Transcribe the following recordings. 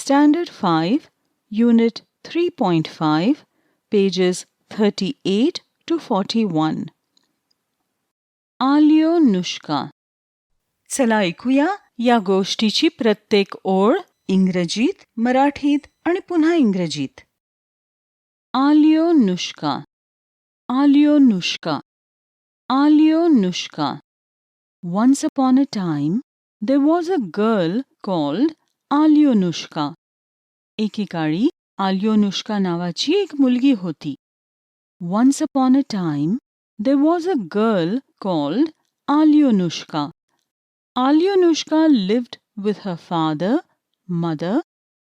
Standard 5, Unit 3.5, pages 38 to 41. आल्योनुष्का. चला ऐकूया या गोष्टीची प्रत्येक ओळ इंग्रजीत, मराठीत आणि पुन्हा इंग्रजीत. आल्योनुष्का. आल्योनुष्का. आल्योनुष्का. Once upon a time, there was a girl called आल्योनुष्का. एकेकाळी आल्योनुष्का नावाची एक मुलगी होती. Once upon a time, there was a girl called आल्योनुष्का. Alyosha lived with her father, mother,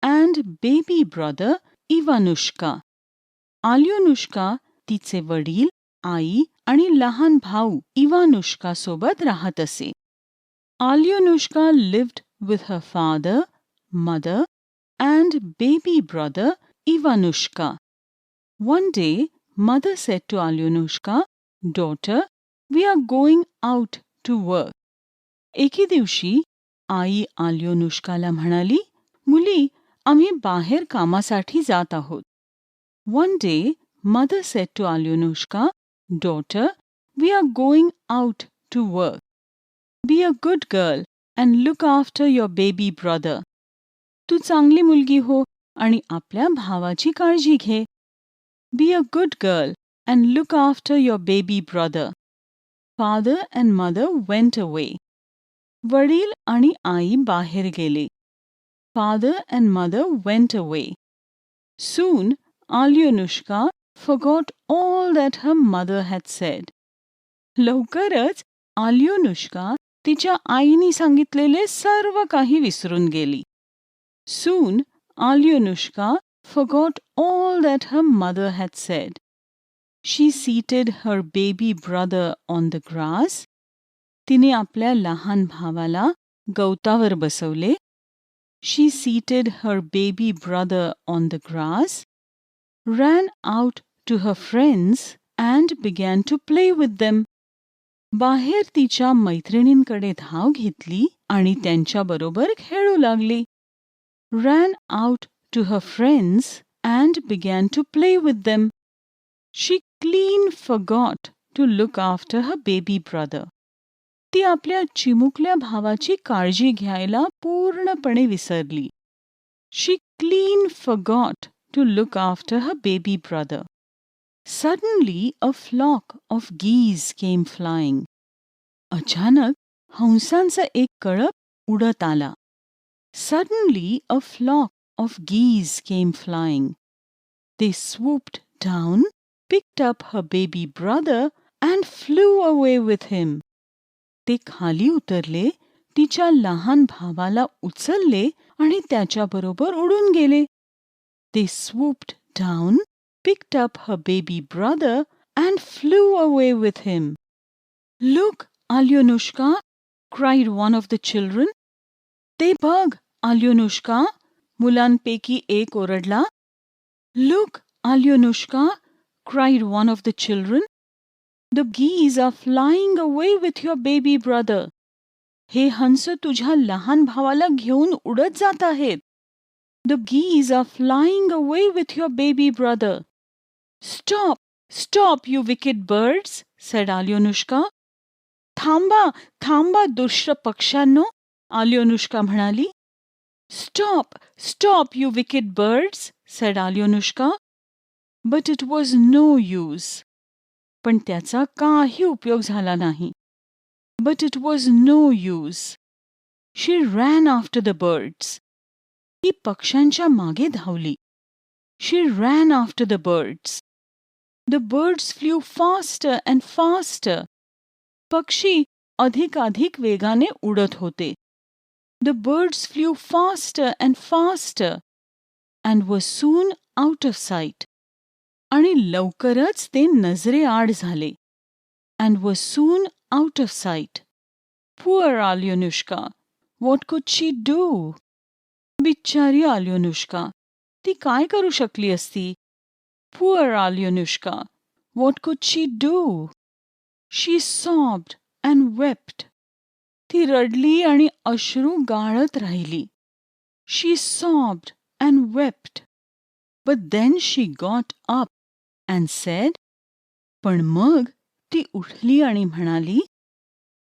and baby brother Ivanushka. Alyosha तिचे वडील, आई आणि लहान भाऊ इवानुष्का सोबत राहत असे. Alyosha lived with her father, mother, and baby brother Ivanushka. One day, mother said to Alyosha, "Daughter, we are going out to work." एके दिवशी आई आल्योनुष्काला म्हणाली, "मुली, आम्ही बाहेर कामासाठी जात आहोत." One day, mother said to Alyosha, "Daughter, we are going out to work. Be a good girl and look after your baby brother." तू चांगली मुलगी हो आणि आपल्या भावाची काळजी घे. Be a good girl and look after your baby brother. Father and mother went away. वडील आणि आई बाहेर गेले. Father and mother went away. Soon, Alyosha forgot all that her mother had said. लवकरच आल्योनुष्का तिच्या आईने सांगितलेले सर्व काही विसरून गेली. Soon, Alyosha forgot all that her mother had said. She seated her baby brother on the grass. तिने आपल्या लहान भावाला गवतावर बसवले. She seated her baby brother on the grass, ran out to her friends and began to play with them. बाहेर तिच्या मैत्रिणींकडे धाव घेतली आणि त्यांच्याबरोबर खेळू लागली. Ran out to her friends and began to play with them. She clean forgot to look after her baby brother. ती आपल्या चिमुकल्या भावाची काळजी घ्यायला पूर्णपणे विसरली. She clean forgot to look after her baby brother. Suddenly, a flock of geese came flying. अचानक हंसांचा एक कळप उडत आला. Suddenly, a flock of geese came flying. They swooped down, picked up her baby brother, and flew away with him. ते खाली उतरले, तिच्या लहान भावाला उचलले आणि त्याच्याबरोबर उडून गेले. They swooped down, picked up her baby brother, and flew away with him. "Look, Alyosha," cried one of the children. "ते बघ, Alyosha," मुलांपैकी एक ओरडला. "Look, Alyosha," cried one of the children. "The geese are flying away with your baby brother." हे हंस तुझ्या लहान भावाला घेऊन उडत जात आहेत. The geese are flying away with your baby brother. "Stop, stop, you wicked birds," said Alyosha. थांबा, थांबा दुष्ट पक्ष्यांनो, Alyosha म्हणाली. "Stop, stop, you wicked birds," said Alyosha. But it was no use. पण त्याचा काही उपयोग झाला नाही. But it was no use. She ran after the birds. ती पक्ष्यांच्या मागे धावली. She ran after the birds. The birds flew faster and faster. पक्षी अधिकाधिक वेगाने उडत होते. The birds flew faster and faster and were soon out of sight. आणि लवकरच ते नजरेआड झाले. And were soon out of sight. Poor Alyosha. What could she do? बिचारी Alyosha. ती काय करू शकली असती? Poor Alyosha. What could she do? She sobbed and wept. ती रडली आणि अश्रू गाळत राहिली. She sobbed and wept. But then she got up and said, पण मग ती उठली आणि म्हणाली,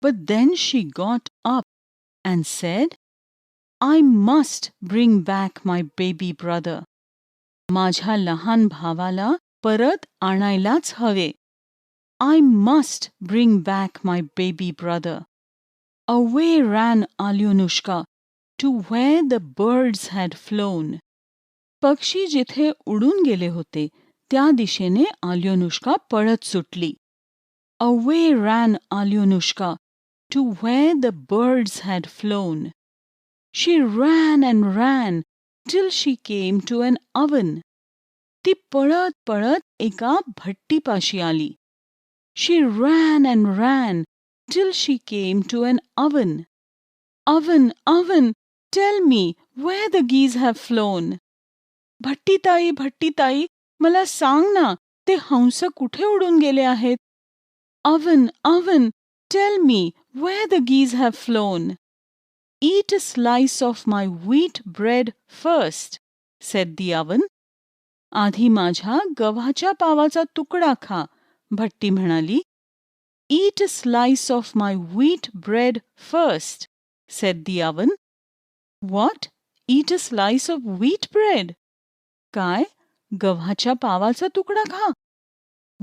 But then she got up and said, I must bring back my baby brother. माझ्या लहान भावाला परत आणायलाच हवे. I must bring back my baby brother. Away ran Alyosha to where the birds had flown. पक्षी जिथे उडून गेले होते त्या दिशेने आल्योनुष्का पळत सुटली. Away ran Alyosha to where the birds had flown. She ran and ran till she came to an oven. ती पळत पळत एका भट्टीपाशी आली. She ran and ran till she came to an oven. Oven, oven, tell me where the geese have flown. भट्टीताई, भट्टीताई, मला सांग ना, ते हंस कुठे उडून गेले आहेत? Oven, oven, tell me where the geese have flown. Eat a slice of my wheat bread first, said the oven. आधी माझ्या गव्हाच्या पावाचा तुकडा खा, भट्टी म्हणाली. Eat a slice of my wheat bread first, said the oven. What? Eat a slice of wheat bread? काय? गव्हाच्या पावाचा तुकडा खा?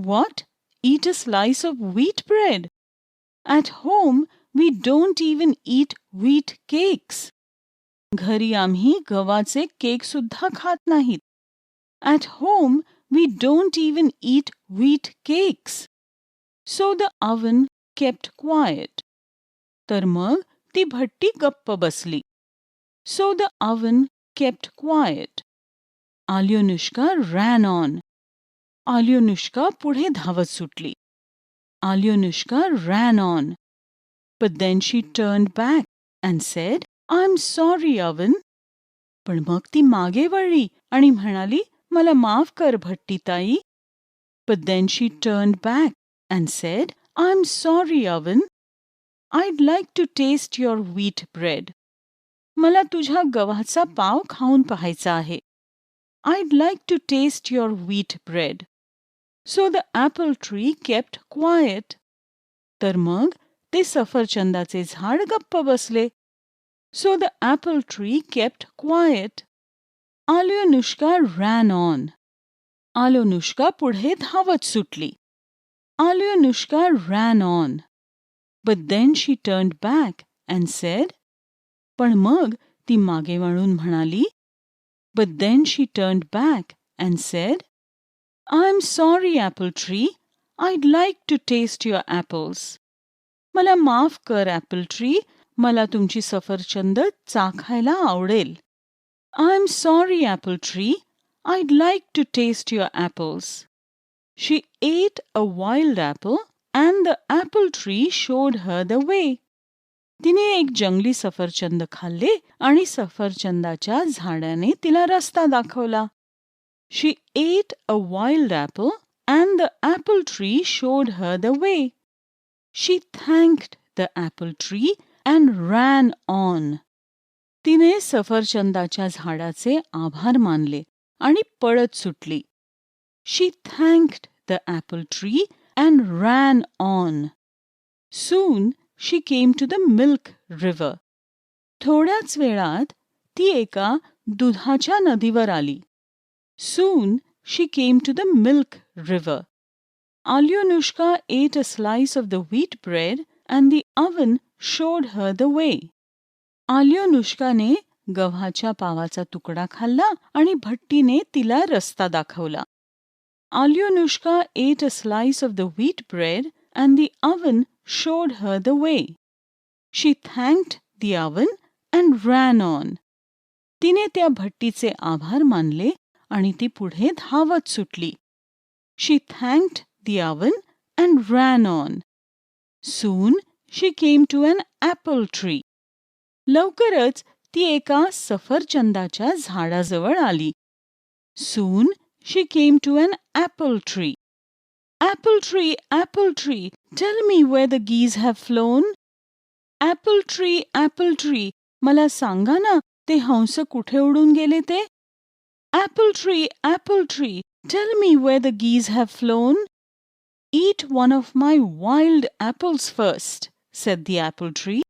What? Eat a slice of wheat bread? At home, we don't even eat wheat cakes. घरी आम्ही गव्हाचे cake सुद्धा खात नाहीत. At home, we don't even eat wheat cakes. So the oven kept quiet. तर मग ती भट्टी गप्प बसली. So the oven kept quiet. Alyosha ran on. Alyosha पुढे धावत सुटली. Alyosha ran on. But then she turned back and said, I'm sorry, oven. पण मग ती मागे वळली आणि म्हणाली, मला माफ कर भट्टीताई. But then she turned back and said, I'm sorry, oven. I'd like to taste your wheat bread. मला तुझ्या गव्हाचा पाव खाऊन पाहायचा आहे. I'd like to taste your wheat bread. So the apple tree kept quiet. तर मग ते सफरचंदाचे झाड गप्प बसले. So the apple tree kept quiet. Alyosha ran on. Alyosha पुढे धावत सुटली. Alyosha ran on. But then she turned back and said, पण मग ती मागे वळून म्हणाली. But then she turned back and said, I'm sorry, apple tree. I'd like to taste your apples. मला माफ कर, ॲपल ट्री. मला तुमची सफरचंद चाखायला आवडेल. I'm sorry, apple tree. I'd like to taste your apples. She ate a wild apple and the apple tree showed her the way. तिने एक जंगली सफरचंद खाल्ले आणि सफरचंदाच्या झाडाने तिला रस्ता दाखवला. She ate a wild apple and the apple tree showed her the way. She thanked the apple tree and ran on. तिने सफरचंदाच्या झाडाचे आभार मानले आणि पळत सुटली. She thanked the apple tree and ran on. Soon she came to the milk river. थोड्याच वेळात ती एका दुधाच्या नदीवर आली. Soon she came to the milk river. Alyosha ate a slice of the wheat bread and the oven showed her the way. आल्योनुष्काने गव्हाच्या पावाचा तुकडा खाल्ला आणि भट्टीने तिला रस्ता दाखवला. Alyosha ate a slice of the wheat bread and the oven showed her the way. She thanked the oven and ran on. तिने त्या भट्टीचे आभार मानले आणि ती पुढे धावत सुटली. She thanked the oven and ran on. Soon she came to an apple tree. लवकरच ती एका सफरचंदाच्या झाडाजवळ आली. Soon she came to an apple tree. Apple tree, tell me where the geese have flown. Apple tree, मला सांगा ना, ते हंस कुठे उडून गेले ते? apple tree, tell me where the geese have flown." "Eat one of my wild apples first," said the apple tree.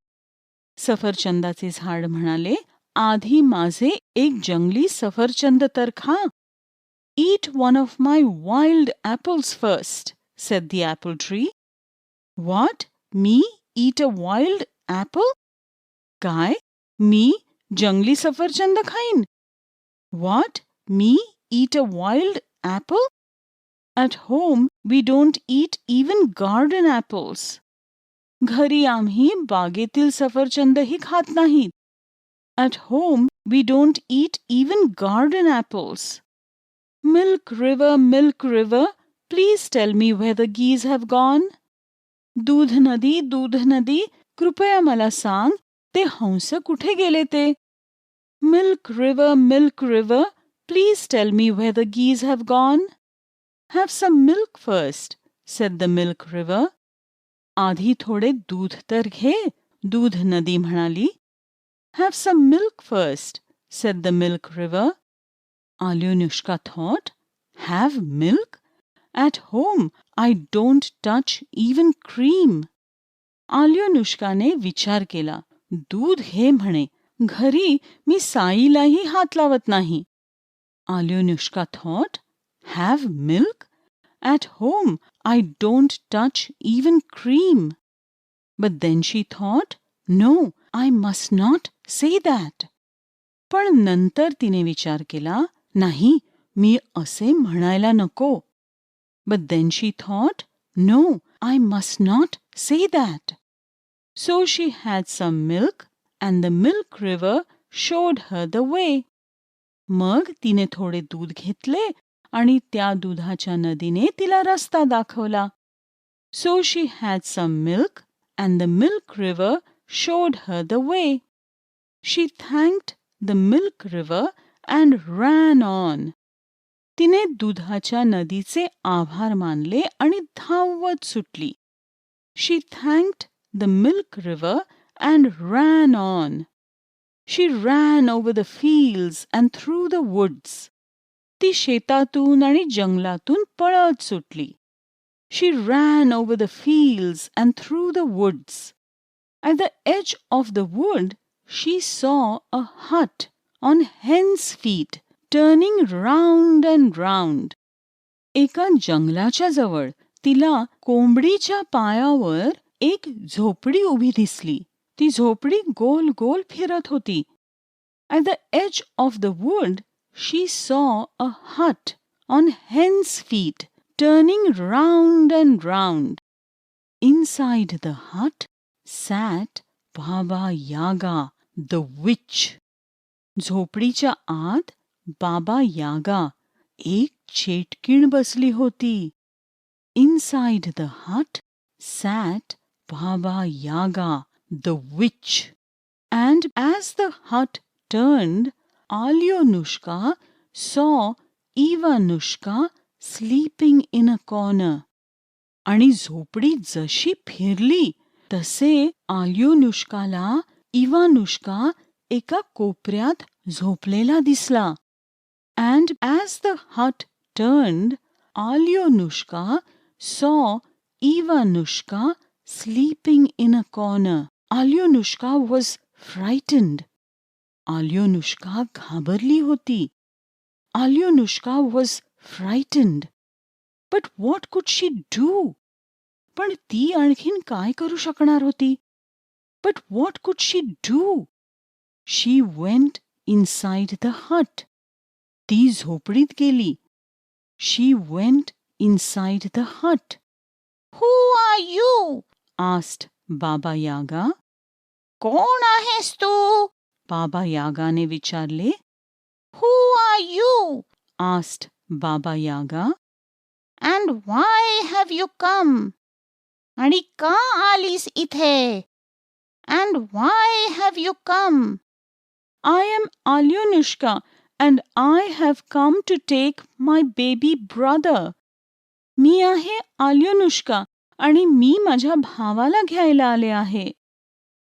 सफरचंदाचे झाड म्हणाले, "आधी माझे एक जंगली सफरचंद तर खा." "Eat one of my wild apples first," said the apple tree. "What? Me eat a wild apple?" काय? मी जंगली सफरचंद खाईन? What? Me eat a wild apple? At home we don't eat even garden apples. घरी आम्ही बागेतील सफरचंदही खात नाहीत. At home we don't eat even garden apples. Milk River, please tell me where the geese have gone. दूध नदी, कृपया मला सांग, ते हंस कुठे गेले ते? Milk River, please tell me where the geese have gone. Have some milk first, said the Milk River. आधी थोडे दूध तर घे, दूध नदी म्हणाली. Have some milk first, said the Milk River. Alyosha thought, have milk? At home, I don't touch even cream. आल्योनुष्काने विचार केला. दूध घे म्हणे, घरी मी साईलाही हात लावत नाही. Alyosha thought, have milk? At home, I don't touch even cream. But then she thought, no, I must not say that. पण नंतर तिने विचार केला, नाही, मी असे म्हणायला नको. But then she thought, no, I must not say that. So she had some milk, and the Milk River showed her the way. मग तिने थोडे दूध घेतले आणि त्या दुधाच्या नदीने तिला रस्ता दाखवला. So she had some milk, and the Milk River showed her the way. She thanked the Milk River and ran on. तिने दुधाच्या नदीचे आभार मानले आणि धावत सुटली. She thanked the Milk River and ran on. She ran over the fields and through the woods. ती शेतातून आणि जंगलातून पळत सुटली. She ran over the fields and through the woods. At the edge of the wood, she saw a hut on hen's feet, turning round and round. एका जंगलाच्या जवळ तिला कोंबडीच्या पायावर एक झोपडी उभी दिसली. ती झोपडी गोल गोल फिरत होती. At the edge of the wood, she saw a hut on hen's feet, turning round and round. Inside the hut sat Baba Yaga, the witch. झोपडीच्या आत बाबा यागा, एक चेटकीण बसली होती. Inside the hut sat Baba Yaga, the witch. And as the hut turned, Alyosha saw Ivanushka sleeping in a corner. आणि झोपडी जशी फिरली तसे आल्योनुष्काला इवानुष्का एका कोपऱ्यात झोपलेला दिसला. And as the hut turned, Alyosha saw Ivanushka sleeping in a corner. Alyosha was frightened. Alyosha घाबरली होती. Alyosha was frightened. But what could she do? पण ती आणखीन काय करू शकणार होती? But what could she do? She went inside the hut. ती झोपडीत गेली. She went inside the hut. Who are you? asked Baba Yaga. कोण आहेस तू? बाबा यागाने विचारले. Who are you? asked Baba Yaga. And why have you come? आणि का आलीस इथे? And why have you come? I am Alyosha, and I have come to take my baby brother. मी आहे आल्योनुष्का आणि मी माझ्या भावाला घ्यायला आले आहे.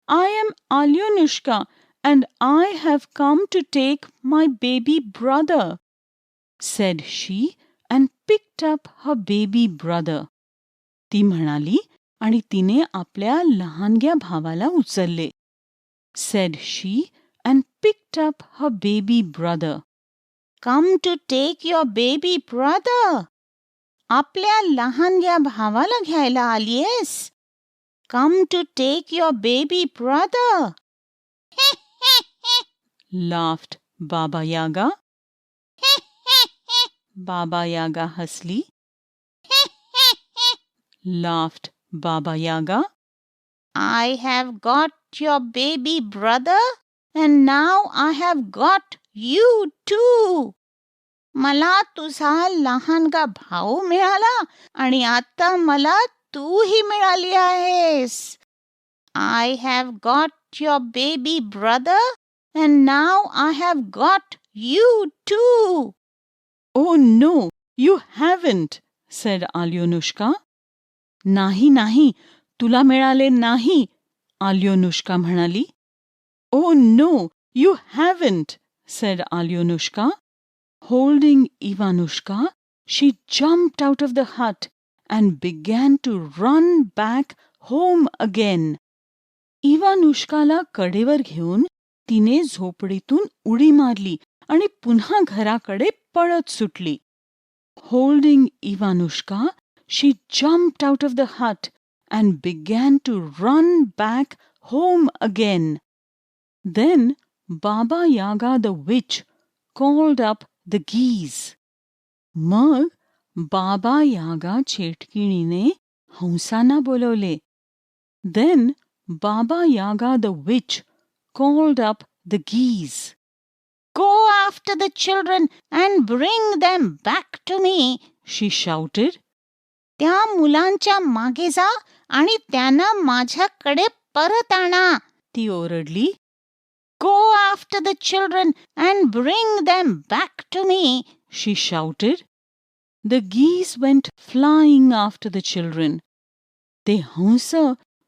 I am Alyosha, and I have come to take my baby brother. said she and picked up her baby brother. ती म्हणाली आणि तिने आपल्या लहानग्या भावाला उचलले. said she and picked up her baby brother. Come to take your baby brother. आपल्या लहानग्या भावाला घ्यायला आलीयेस? Come to take your baby brother. laughed Baba Yaga. Baba Yaga हसली. laughed Baba Yaga. I have got your baby brother and now I have got you too. मला तुझा लहानगा भाऊ मिळाला आणि आता मला तूही मिळाली आहेस. I have got your baby brother and now I have got you too. Oh no, you haven't, said Alyonushka. नाही नाही, तुला मिळाले नाही, Alyonushka म्हणाली. Oh no, you haven't, said Alyonushka. Holding Ivanushka, she jumped out of the hut and began to run back home again. इवानुष्काला कडेवर घेऊन तिने झोपडीतून उडी मारली आणि पुन्हा घराकडे पळत सुटली. Holding Ivanushka, she jumped out of the hut and began to run back home again. Then Baba Yaga the witch called up the geese. मग बाबा यागा चेटकिणीने हंसांना बोलवले. Then Baba Yaga the witch called up the geese. Go after the children and bring them back to me, she shouted. त्या मुलांच्या मागे जा आणि त्यांना माझ्याकडे परत आणा, ती ओरडली. Go after the children and bring them back to me, she shouted. The geese went flying after the children. ते हंस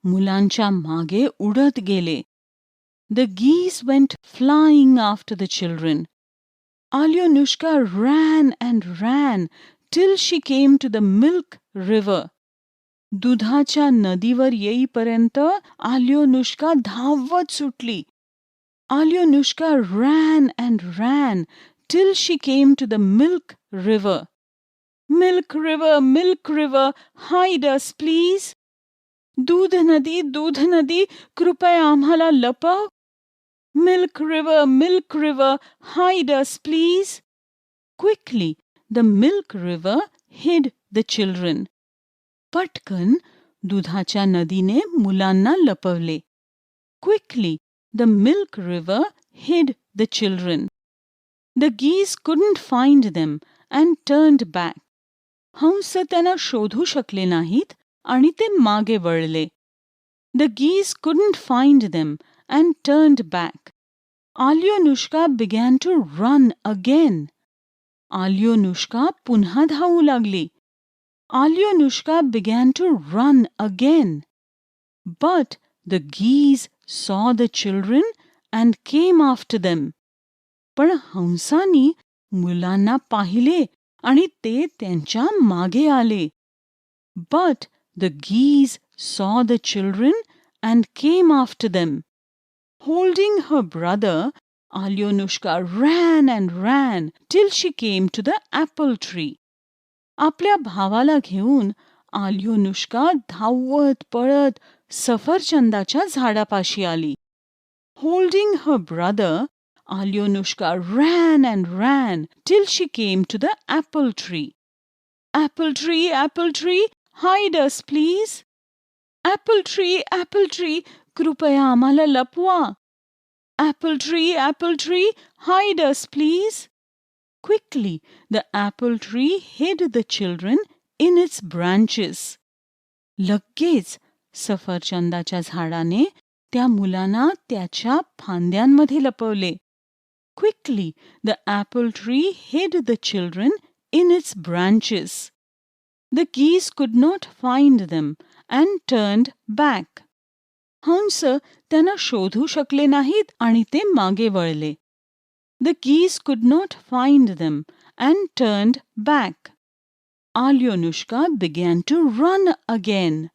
मुलांच्या मागे उडत गेले. The geese went flying after the children. Alyonushka ran and ran till she came to the milk river. दुधाच्या नदीवर येईपर्यंत आल्योनुष्का धावत सुटली. Alyonushka ran and ran till she came to the milk river. Milk river, hide us, please. दूध नदी, कृपया आम्हाला लपव. Milk river, hide us, please. Quickly, the milk river hid the children. पटकन दुधाच्या नदीने मुलांना लपवले. Quickly, the milk river hid the children. The geese couldn't find them and turned back. हंस त्यांना शोधू शकले नाहीत आणि ते मागे वळले. The geese couldn't find them and turned back. Alyonushka began to run again. Alyonushka पुन्हा धावू लागली. Alyonushka began to run again. But the geese saw the children and came after them. पण हंसानी मुलांना पाहिले आणि ते त्यांच्या मागे आले. But the geese saw the children and came after them. Holding her brother, Alyonushka ran and ran till she came to the apple tree. आपल्या भावाला घेऊन आल्योनुष्का धावत पळत सफरचंदाच्या झाडापाशी आली. Holding her brother, Alyonushka ran and ran till she came to the apple tree. Apple tree, hide us, please. Apple tree, कृपया आम्हाला लपवा. Apple tree, hide us, please. Quickly, the apple tree hid the children in its branches. लगेच सफरचंदाच्या झाडाने त्या मुलांना त्याच्या फांद्यांमध्ये लपवले. Quickly, the apple tree hid the children in its branches. The geese could not find them and turned back. हंस त्यांना शोधू शकले नाहीत आणि ते मागे वळले. The geese could not find them and turned back. Alyonushka began to run again.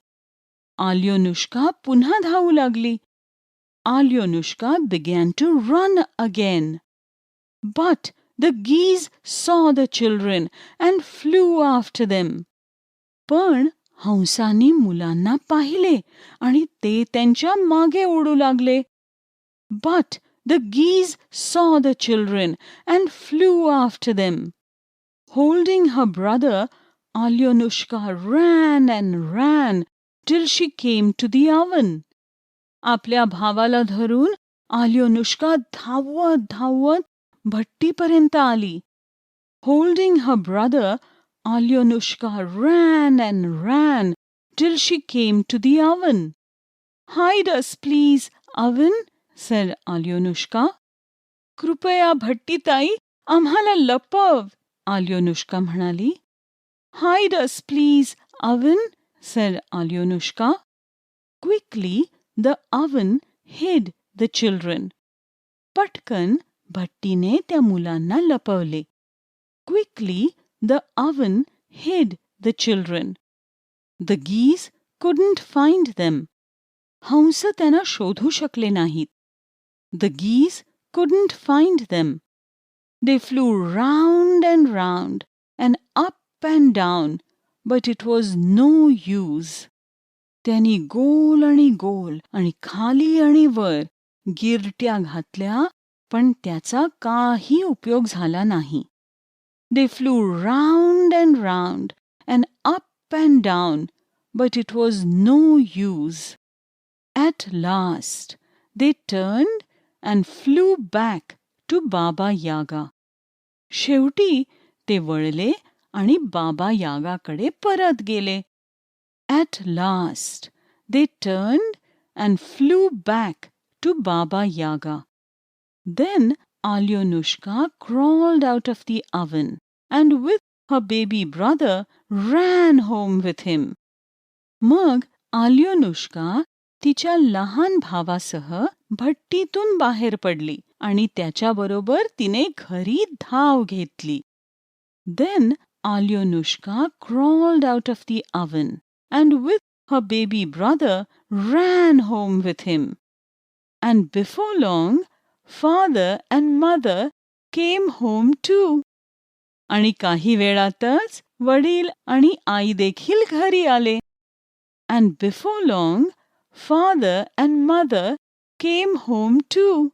Alyonushka पुन्हा धावू लागली. Alyonushka began to run again. But the geese saw the children and flew after them. पण हंसांनी मुलांना पाहिले आणि ते त्यांच्या मागे उडू लागले. But the geese saw the children and flew after them. Holding her brother, Alyonushka ran and ran till she came to the oven. आपल्या भावाला धरून आल्योनुष्का धावत धावत भट्टीपर्यंत आली. Holding her brother, Alyonushka ran and ran till she came to the oven. Hide us, please, oven, said Alyonushka. कृपया भट्टीताई, आम्हाला लपव, Alyonushka म्हणाली. Hide us, please, oven, said Alyonushka. Quickly, the oven hid the children. पटकन भट्टीने त्या मुलांना लपवले. Quickly, the oven hid the children. The geese couldn't find them. हंस त्यांना शोधू शकले नाहीत. The geese couldn't find them. They flew round and up and down, but it was no use. त्यांनी गोल आणि गोल आणि खाली आणि वर गिरट्या घातल्या, पण त्याचा काही उपयोग झाला नाही. They flew round and up and down, but it was no use. At last, they turned and flew back to Baba Yaga. शेवटी ते वळले आणि बाबा यागाकडे परत गेले. At last, they turned and flew back to Baba Yaga. Then Alyonushka crawled out of the oven and with her baby brother ran home with him. मग आल्योनुष्का तिच्या लहान भावासह भट्टीतून बाहेर पडली आणि त्याच्याबरोबर तिने घरी धाव घेतली. Then Alyonushka crawled out of the oven and with her baby brother ran home with him. And before long, father and mother came home too. आणि काही वेळातच वडील आणि आई देखील घरी आले. And before long, father and mother came home too.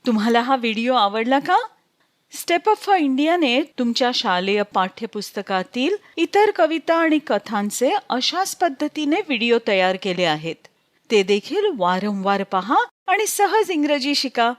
तुम्हाला हा व्हिडिओ आवडला का? स्टेप अप फॉर इंडियाने तुमच्या शालेय पाठ्यपुस्तकातील इतर कविता आणि कथांचे अशाच पद्धतीने व्हिडिओ तयार केले आहेत. ते देखील वारंवार पहा आणि सहज इंग्रजी शिका.